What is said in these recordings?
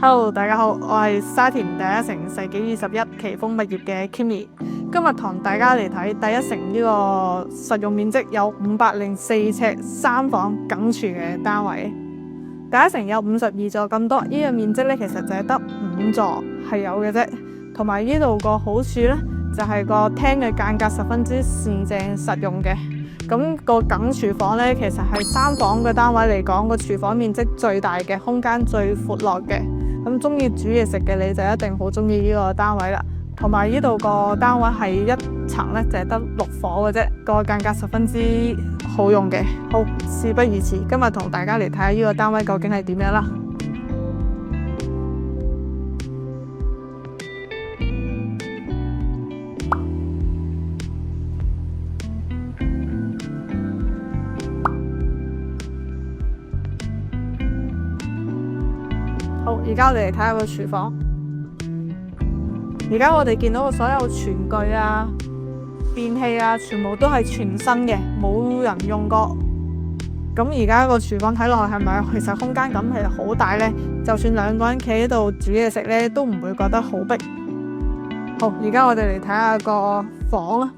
Hello， 大家好，我係沙田第一城世紀21奇豐物業嘅 Kimmy， 今日同大家嚟睇第一城呢個實用面積有504尺3房梗廚嘅單位。第一城有52座咁多，呢個面積咧其實就係得5座係有嘅啫。同埋呢度個好處咧就係個廳嘅間隔十分之四正實用嘅。咁個梗廚房咧其實係3房嘅單位嚟講，個廚房面積最大嘅，空間最闊落嘅。咁中意煮嘢食嘅你就一定好中意呢個單位啦。同埋呢度個單位係一層咧，就係得6伙嘅啫，個間隔十分之好用嘅。好，事不宜遲，今日同大家嚟睇下呢個單位究竟係點樣啦。好，而家我哋嚟睇下個廚房。而家我哋見到嘅所有廚具啊、電器啊，全部都係全新嘅，冇人用過。咁而家個廚房睇落去係咪其實空間感係好大呢？就算2個人企喺度煮嘢食呢，都唔會覺得好逼。好，而家我哋嚟睇下個房啦。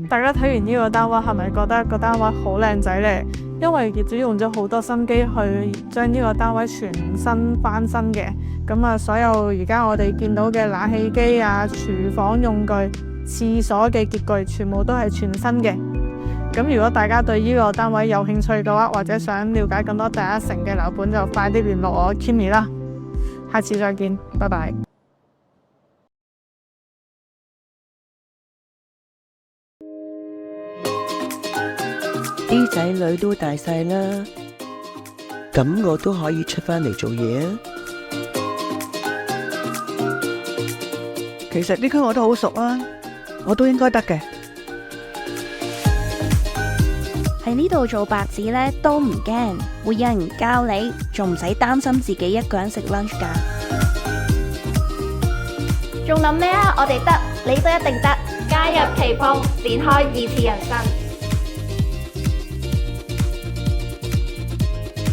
大家睇完呢個單位係咪覺得個單位好靚仔呢？因為業主用咗好多心機去將呢個單位全新翻新嘅。咁啊，所有而家我哋見到嘅冷氣機啊、廚房用具、廁所嘅潔具，全部都係全新嘅。咁如果大家對呢個單位有興趣嘅話，或者想了解更多第一城嘅樓盤，就快啲聯絡我 Kimmy 啦。下次再見，拜拜。啲仔女都大晒啦，咁我都可以出返嚟做嘢啊！其實呢區我都好熟啊，我都應該得嘅。喺呢度做白紙呢都唔驚，會有人教你，仲唔使擔心自己一個人食 lunch 㗎。仲諗咩啊？我哋得，你都一定得。加入奇豐，展開2次人生。